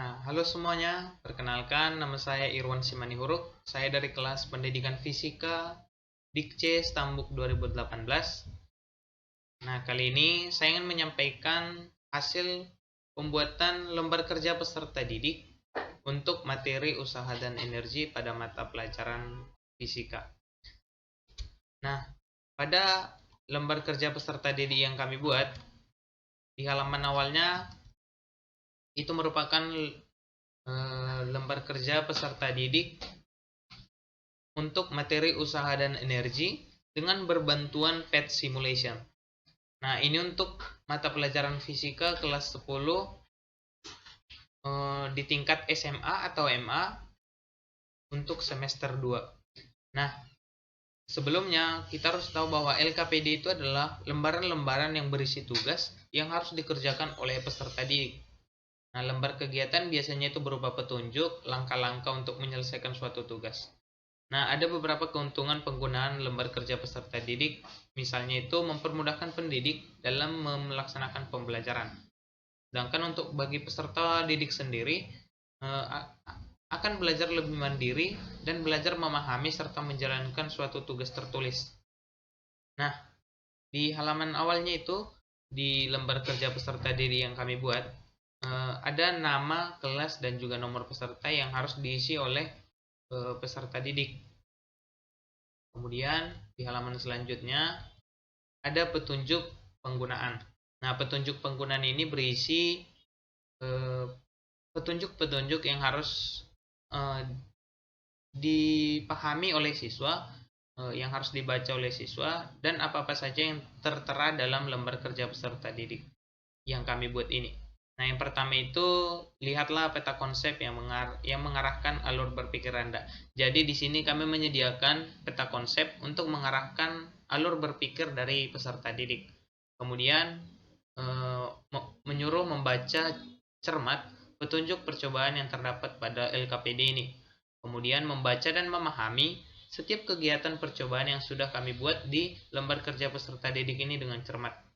Halo semuanya, perkenalkan nama saya Irwan Simanihuruk. Saya dari kelas Pendidikan Fisika Dikce Stambuk 2018. Kali ini saya ingin menyampaikan hasil pembuatan lembar kerja peserta didik untuk materi usaha dan energi pada mata pelajaran fisika. Nah, pada lembar kerja peserta didik yang kami buat, di halaman awalnya itu merupakan lembar kerja peserta didik untuk materi usaha dan energi dengan berbantuan PET simulation. Nah, ini untuk mata pelajaran fisika kelas 10 di tingkat SMA atau MA untuk semester 2. Nah, sebelumnya kita harus tahu bahwa LKPD itu adalah lembaran-lembaran yang berisi tugas yang harus dikerjakan oleh peserta didik. Nah, lembar kegiatan biasanya itu berupa petunjuk, langkah-langkah untuk menyelesaikan suatu tugas. Nah, ada beberapa keuntungan penggunaan lembar kerja peserta didik, misalnya itu mempermudahkan pendidik dalam melaksanakan pembelajaran. Sedangkan untuk bagi peserta didik sendiri, akan belajar lebih mandiri dan belajar memahami serta menjalankan suatu tugas tertulis. Nah, di halaman awalnya itu, di lembar kerja peserta didik yang kami buat, ada nama, kelas, dan juga nomor peserta yang harus diisi oleh peserta didik. Kemudian di halaman selanjutnya ada petunjuk penggunaan. Nah, petunjuk penggunaan ini berisi petunjuk-petunjuk yang harus dipahami oleh siswa, yang harus dibaca oleh siswa, dan apa-apa saja yang tertera dalam lembar kerja peserta didik yang kami buat ini. Nah, yang pertama itu lihatlah peta konsep yang mengarahkan alur berpikir Anda. Jadi di sini kami menyediakan peta konsep untuk mengarahkan alur berpikir dari peserta didik. Kemudian menyuruh membaca cermat petunjuk percobaan yang terdapat pada LKPD ini. Kemudian membaca dan memahami setiap kegiatan percobaan yang sudah kami buat di lembar kerja peserta didik ini dengan cermat.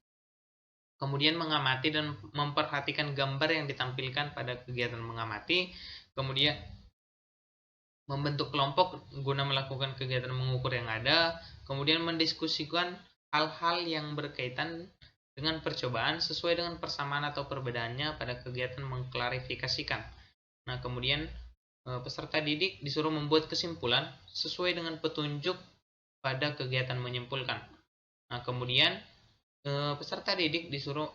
Kemudian mengamati dan memperhatikan gambar yang ditampilkan pada kegiatan mengamati, kemudian membentuk kelompok guna melakukan kegiatan mengukur yang ada, kemudian mendiskusikan hal-hal yang berkaitan dengan percobaan sesuai dengan persamaan atau perbedaannya pada kegiatan mengklarifikasikan. Nah, kemudian peserta didik disuruh membuat kesimpulan sesuai dengan petunjuk pada kegiatan menyimpulkan. Nah, kemudian peserta didik disuruh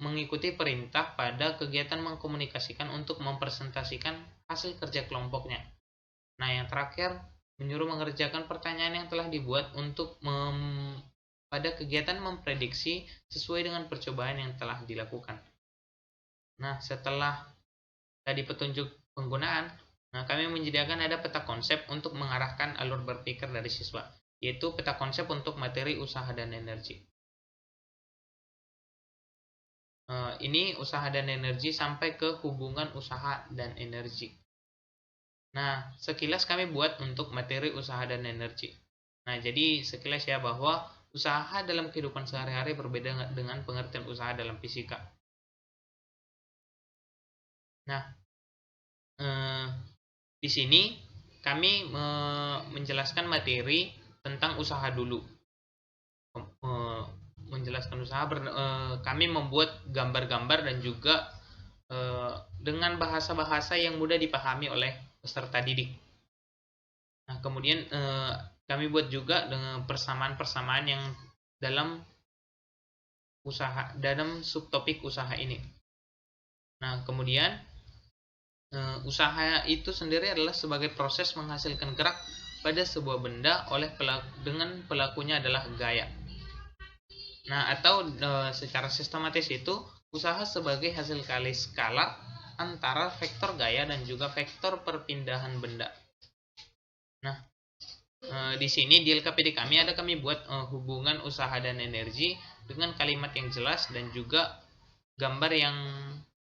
mengikuti perintah pada kegiatan mengkomunikasikan untuk mempresentasikan hasil kerja kelompoknya. Nah, yang terakhir menyuruh mengerjakan pertanyaan yang telah dibuat untuk pada kegiatan memprediksi sesuai dengan percobaan yang telah dilakukan. Nah, setelah tadi petunjuk penggunaan, kami menyediakan ada peta konsep untuk mengarahkan alur berpikir dari siswa, yaitu peta konsep untuk materi usaha dan energi. Ini usaha dan energi sampai ke hubungan usaha dan energi. Nah, sekilas kami buat untuk materi usaha dan energi. Nah, jadi sekilas ya bahwa usaha dalam kehidupan sehari-hari berbeda dengan pengertian usaha dalam fisika. Nah, di sini kami menjelaskan materi tentang usaha dulu. Menjelaskan usaha, kami membuat gambar-gambar dan juga dengan bahasa-bahasa yang mudah dipahami oleh peserta didik. Nah, kemudian kami buat juga dengan persamaan-persamaan yang dalam subtopik usaha ini. Nah, kemudian usaha itu sendiri adalah sebagai proses menghasilkan gerak pada sebuah benda dengan pelakunya adalah gaya. Nah, atau secara sistematis itu usaha sebagai hasil kali skalar antara vektor gaya dan juga vektor perpindahan benda. Nah, di sini di LKPD kami buat hubungan usaha dan energi dengan kalimat yang jelas dan juga gambar yang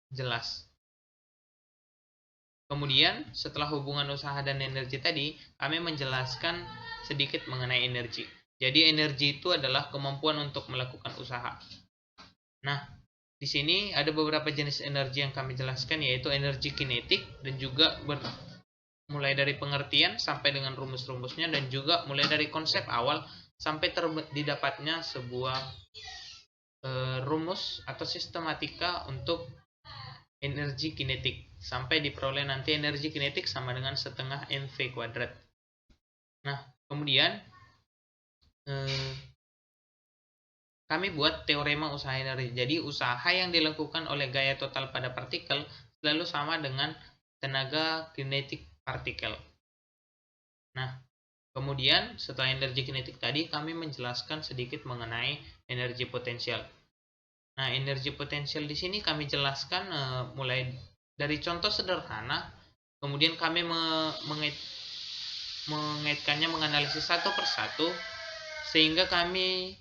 jelas. Kemudian setelah hubungan usaha dan energi tadi, kami menjelaskan sedikit mengenai energi. Jadi energi itu adalah kemampuan untuk melakukan usaha. Nah, Di sini ada beberapa jenis energi yang kami jelaskan, yaitu energi kinetik dan juga mulai dari pengertian sampai dengan rumus-rumusnya, dan juga mulai dari konsep awal sampai didapatnya sebuah rumus atau sistematika untuk energi kinetik, sampai diperoleh nanti energi kinetik sama dengan setengah mv kuadrat. Nah, kemudian kami buat teorema usaha energi. Jadi usaha yang dilakukan oleh gaya total pada partikel selalu sama dengan tenaga kinetik partikel. Nah, kemudian setelah energi kinetik tadi, kami menjelaskan sedikit mengenai energi potensial. Nah, energi potensial di sini kami jelaskan mulai dari contoh sederhana, kemudian kami mengaitkannya, menganalisis satu persatu, sehingga kami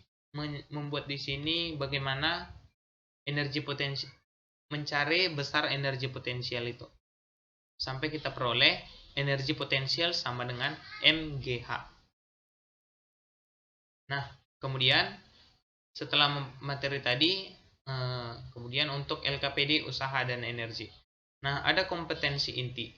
membuat di sini bagaimana energi potensial, mencari besar energi potensial itu, sampai kita peroleh energi potensial sama dengan mgh. Nah, kemudian setelah materi tadi, kemudian untuk LKPD usaha dan energi. Nah, ada kompetensi inti.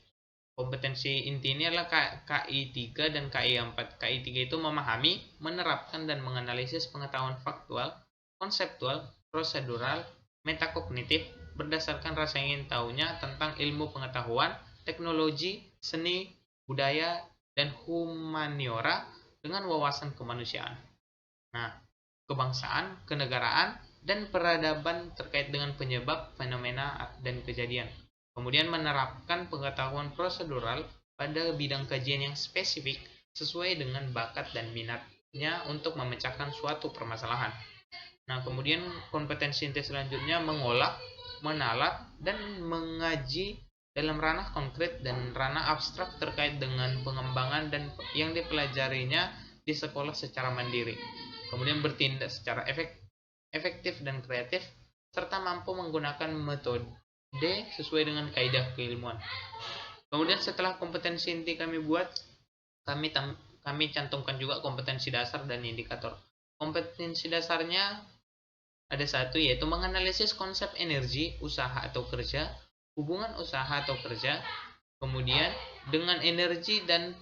Kompetensi inti ini adalah KI 3 dan KI 4. KI 3 itu memahami, menerapkan, dan menganalisis pengetahuan faktual, konseptual, prosedural, metakognitif berdasarkan rasa ingin tahunya tentang ilmu pengetahuan, teknologi, seni, budaya, dan humaniora dengan wawasan kemanusiaan. Nah, kebangsaan, kenegaraan, dan peradaban terkait dengan penyebab, fenomena, dan kejadian. Kemudian menerapkan pengetahuan prosedural pada bidang kajian yang spesifik sesuai dengan bakat dan minatnya untuk memecahkan suatu permasalahan. Nah, kemudian kompetensi inti selanjutnya mengolah, menalar, dan mengaji dalam ranah konkret dan ranah abstrak terkait dengan pengembangan dan yang dipelajarinya di sekolah secara mandiri. Kemudian bertindak secara efektif dan kreatif, serta mampu menggunakan metode sesuai dengan kaidah keilmuan. Kemudian setelah kompetensi inti kami buat, kami cantumkan juga kompetensi dasar dan indikator. Kompetensi dasarnya ada satu, yaitu menganalisis konsep energi, usaha atau kerja, hubungan usaha atau kerja, kemudian dengan energi dan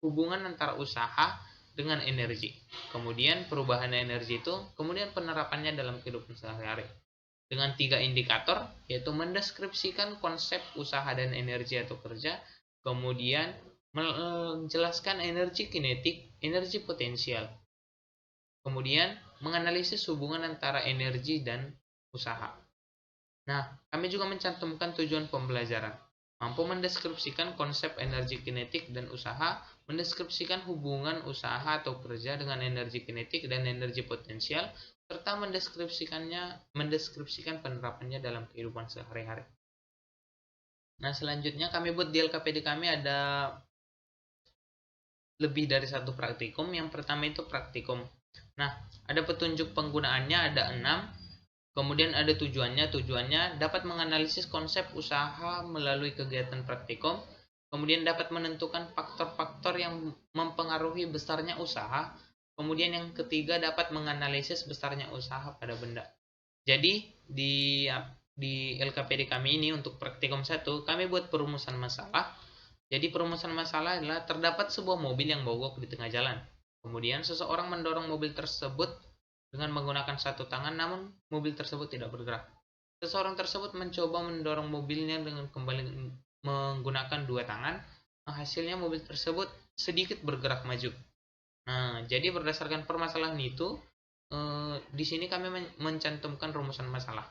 hubungan antara usaha dengan energi, kemudian perubahan energi itu, kemudian penerapannya dalam kehidupan sehari-hari. Dengan 3 indikator, yaitu mendeskripsikan konsep usaha dan energi atau kerja, kemudian menjelaskan energi kinetik, energi potensial, kemudian menganalisis hubungan antara energi dan usaha. Nah, kami juga mencantumkan tujuan pembelajaran, mampu mendeskripsikan konsep energi kinetik dan usaha, mendeskripsikan hubungan usaha atau kerja dengan energi kinetik dan energi potensial, serta mendeskripsikan penerapannya dalam kehidupan sehari-hari. Nah, selanjutnya kami buat di LKPD kami ada lebih dari satu praktikum. Yang pertama itu praktikum. Nah, ada petunjuk penggunaannya ada 6. Kemudian ada tujuannya. Tujuannya dapat menganalisis konsep usaha melalui kegiatan praktikum. Kemudian dapat menentukan faktor-faktor yang mempengaruhi besarnya usaha. Kemudian yang ketiga dapat menganalisis besarnya usaha pada benda. Jadi di LKPD kami ini untuk praktikum 1 kami buat perumusan masalah. Jadi perumusan masalah adalah terdapat sebuah mobil yang mogok di tengah jalan. Kemudian seseorang mendorong mobil tersebut dengan menggunakan satu tangan, namun mobil tersebut tidak bergerak. Seseorang tersebut mencoba mendorong mobilnya dengan kembali menggunakan 2 tangan. Hasilnya mobil tersebut sedikit bergerak maju. Nah, jadi berdasarkan permasalahan itu, di sini kami mencantumkan rumusan masalah.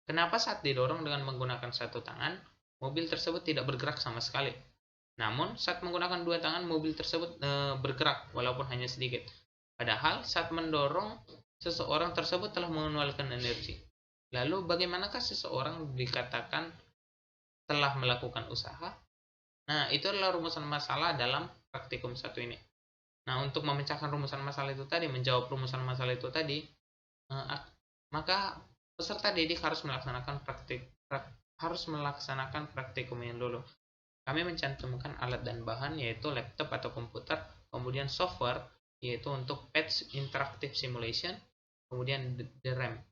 Kenapa saat didorong dengan menggunakan satu tangan, mobil tersebut tidak bergerak sama sekali? Namun, saat menggunakan 2 tangan, mobil tersebut bergerak walaupun hanya sedikit. Padahal, saat mendorong, seseorang tersebut telah mengeluarkan energi. Lalu, bagaimanakah seseorang dikatakan telah melakukan usaha? Nah, itu adalah rumusan masalah dalam praktikum 1 ini. Nah, untuk memecahkan rumusan masalah itu tadi, menjawab rumusan masalah itu tadi, maka peserta didik harus melaksanakan praktikum yang dulu. Kami mencantumkan alat dan bahan, yaitu laptop atau komputer, kemudian software, yaitu untuk Patch Interactive Simulation, kemudian DRAM,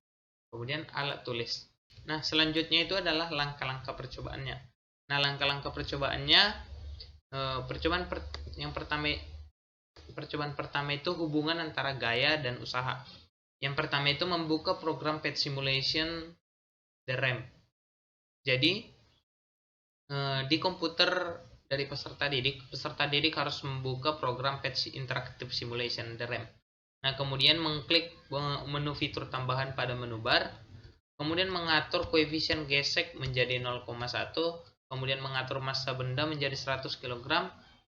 kemudian alat tulis. Nah, selanjutnya itu adalah langkah-langkah percobaannya. Nah, langkah-langkah percobaannya, yang percobaan pertama itu hubungan antara gaya dan usaha. Yang pertama itu membuka program Pet Simulation the RAM. Jadi di komputer dari peserta didik harus membuka program Pet Interactive Simulation the RAM. Nah, kemudian mengklik menu fitur tambahan pada menu bar, kemudian mengatur koefisien gesek menjadi 0,1, kemudian mengatur massa benda menjadi 100 kg,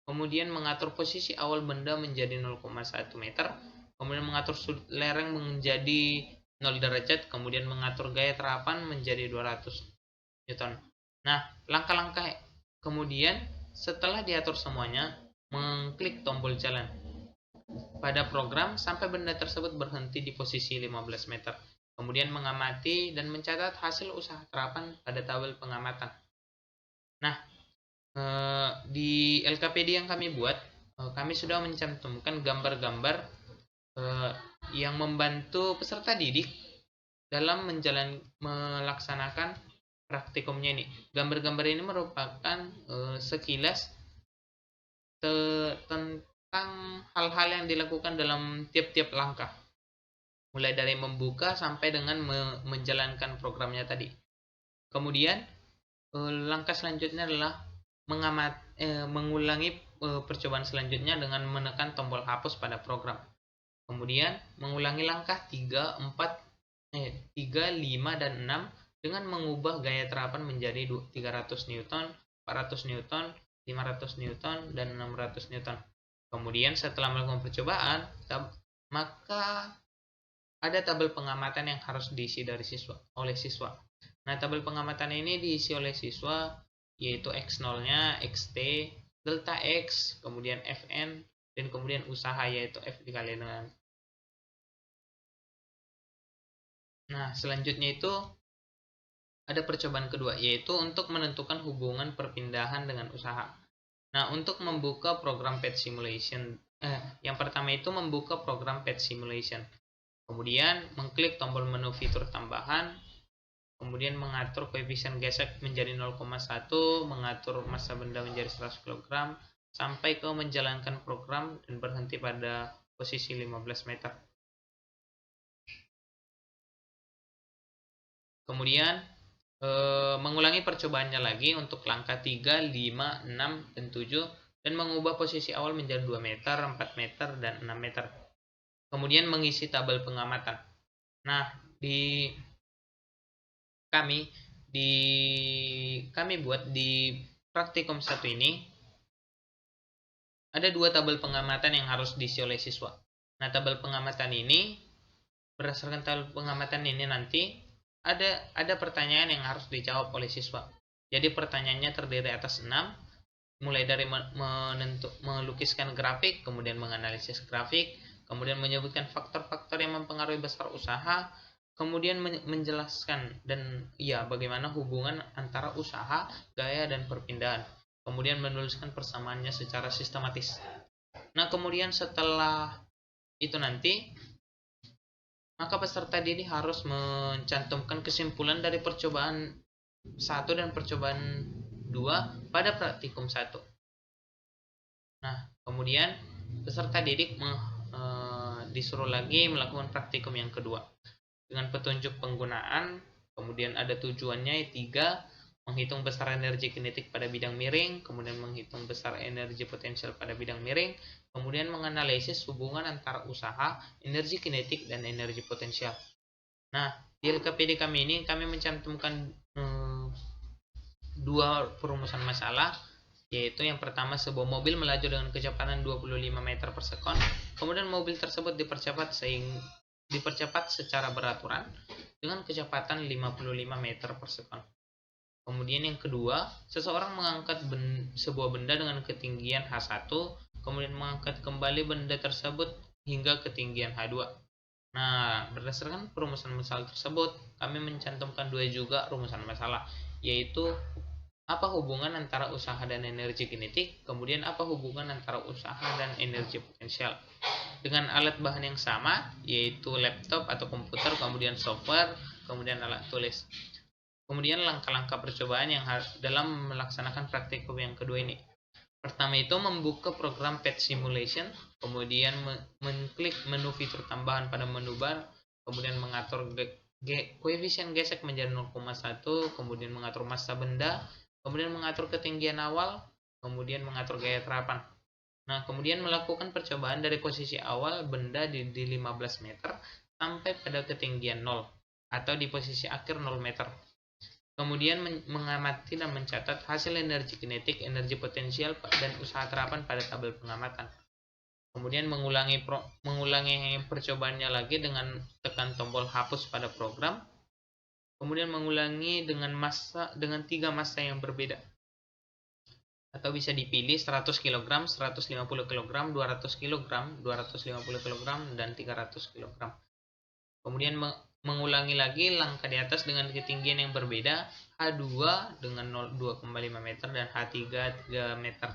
kemudian mengatur posisi awal benda menjadi 0,1 meter, kemudian mengatur sudut lereng menjadi 0 derajat, kemudian mengatur gaya terapan menjadi 200 Newton. Nah, langkah-langkah kemudian setelah diatur semuanya, mengklik tombol jalan pada program sampai benda tersebut berhenti di posisi 15 meter. Kemudian mengamati dan mencatat hasil usaha terapan pada tabel pengamatan. Nah, di LKPD yang kami buat, kami sudah mencantumkan gambar-gambar yang membantu peserta didik dalam melaksanakan praktikumnya ini. Gambar-gambar ini merupakan sekilas tentang hal-hal yang dilakukan dalam tiap-tiap langkah, mulai dari membuka sampai dengan menjalankan programnya tadi. Kemudian langkah selanjutnya adalah mengulangi percobaan selanjutnya dengan menekan tombol hapus pada program. Kemudian mengulangi langkah 3, 5 dan 6 dengan mengubah gaya terapan menjadi 300 Newton, 400 Newton, 500 Newton, dan 600 Newton. Kemudian setelah melakukan percobaan, maka ada tabel pengamatan yang harus diisi oleh siswa. Nah, tabel pengamatan ini diisi oleh siswa yaitu X0-nya, XT, delta X, kemudian Fn, dan kemudian usaha yaitu F dikali dengan. Nah, selanjutnya itu ada percobaan kedua, yaitu untuk menentukan hubungan perpindahan dengan usaha. Nah, untuk membuka program Pet Simulation, yang pertama itu membuka program Pet Simulation. Kemudian mengklik tombol menu fitur tambahan, kemudian mengatur koefisien gesek menjadi 0,1, mengatur massa benda menjadi 100 kg, sampai ke menjalankan program dan berhenti pada posisi 15 meter. Kemudian mengulangi percobaannya lagi untuk langkah 3, 5, 6, dan 7, dan mengubah posisi awal menjadi 2 meter, 4 meter, dan 6 meter. Kemudian mengisi tabel pengamatan. Nah, kami buat di praktikum 1 ini ada 2 tabel pengamatan yang harus diisi oleh siswa. Nah, tabel pengamatan ini, berdasarkan tabel pengamatan ini nanti ada pertanyaan yang harus dijawab oleh siswa. Jadi pertanyaannya terdiri atas 6, mulai dari melukiskan grafik, kemudian menganalisis grafik, kemudian menyebutkan faktor-faktor yang mempengaruhi besar usaha, kemudian menjelaskan dan bagaimana hubungan antara usaha, gaya, dan perpindahan. Kemudian menuliskan persamaannya secara sistematis. Nah, kemudian setelah itu nanti, maka peserta didik harus mencantumkan kesimpulan dari percobaan 1 dan percobaan 2 pada praktikum 1. Nah, kemudian peserta didik disuruh lagi melakukan praktikum yang kedua dengan petunjuk penggunaan. Kemudian ada tujuannya 3, menghitung besar energi kinetik pada bidang miring, kemudian menghitung besar energi potensial pada bidang miring, kemudian menganalisis hubungan antara usaha, energi kinetik, dan energi potensial. Nah, di LKPD kami ini kami mencantumkan 2 perumusan masalah, yaitu yang pertama, sebuah mobil melaju dengan kecepatan 25 meter per sekon, kemudian mobil tersebut dipercepat secara beraturan dengan kecepatan 55 meter per sekon. Kemudian yang kedua, seseorang mengangkat sebuah benda dengan ketinggian H1, kemudian mengangkat kembali benda tersebut hingga ketinggian H2. Nah, berdasarkan perumusan masalah tersebut, kami mencantumkan 2 juga rumusan masalah, yaitu apa hubungan antara usaha dan energi kinetik, kemudian apa hubungan antara usaha dan energi potensial. Dengan alat bahan yang sama, yaitu laptop atau komputer, kemudian software, kemudian alat tulis. Kemudian langkah-langkah percobaan yang dalam melaksanakan praktikum yang kedua ini. Pertama itu membuka program PET Simulation, kemudian mengklik menu fitur tambahan pada menu bar, kemudian mengatur koefisien gesek menjadi 0,1, kemudian mengatur massa benda, kemudian mengatur ketinggian awal, kemudian mengatur gaya terapan. Nah, kemudian melakukan percobaan dari posisi awal benda di 15 meter sampai pada ketinggian 0 atau di posisi akhir 0 meter. Kemudian mengamati dan mencatat hasil energi kinetik, energi potensial, dan usaha terapan pada tabel pengamatan. Kemudian mengulangi percobaannya lagi dengan tekan tombol hapus pada program. Kemudian mengulangi dengan 3 massa yang berbeda. Atau bisa dipilih 100 kg, 150 kg, 200 kg, 250 kg, dan 300 kg. Kemudian mengulangi lagi langkah di atas dengan ketinggian yang berbeda, H2 dengan 2,5 meter dan H3 3 meter.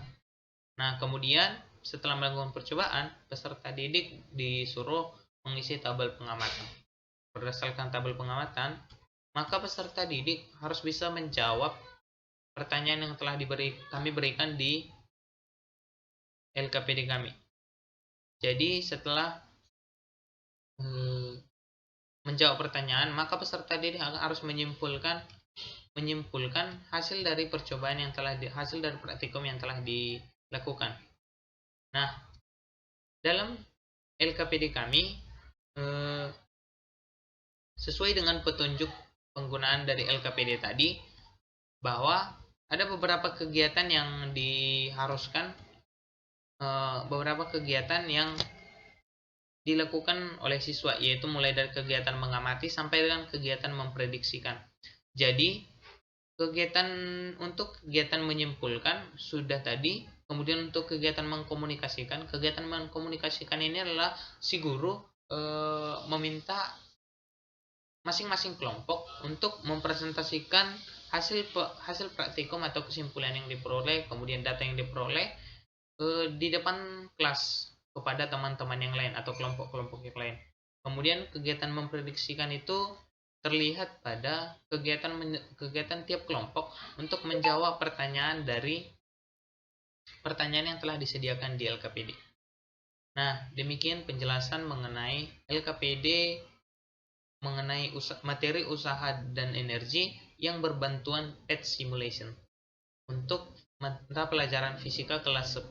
Nah, kemudian setelah melakukan percobaan, peserta didik disuruh mengisi tabel pengamatan. Berdasarkan tabel pengamatan, maka peserta didik harus bisa menjawab pertanyaan yang telah kami berikan di LKPD kami. Jadi setelah menjawab pertanyaan, maka peserta didik harus menyimpulkan hasil dari percobaan yang hasil dari praktikum yang telah dilakukan. Nah, dalam LKPD kami sesuai dengan petunjuk penggunaan dari LKPD tadi, bahwa ada beberapa kegiatan yang diharuskan, beberapa kegiatan yang dilakukan oleh siswa, yaitu mulai dari kegiatan mengamati sampai dengan kegiatan memprediksikan. Jadi kegiatan menyimpulkan sudah tadi, kemudian untuk kegiatan mengkomunikasikan ini adalah si guru meminta masing-masing kelompok untuk mempresentasikan hasil praktikum atau kesimpulan yang diperoleh, kemudian data yang diperoleh di depan kelas kepada teman-teman yang lain atau kelompok-kelompok yang lain. Kemudian kegiatan memprediksikan itu terlihat pada kegiatan tiap kelompok untuk menjawab pertanyaan yang telah disediakan di LKPD. Nah, demikian penjelasan mengenai LKPD, mengenai materi usaha dan energi yang berbantuan PET Simulation untuk mata pelajaran fisika kelas 10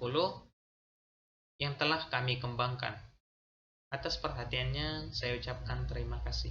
yang telah kami kembangkan. Atas perhatiannya saya ucapkan terima kasih.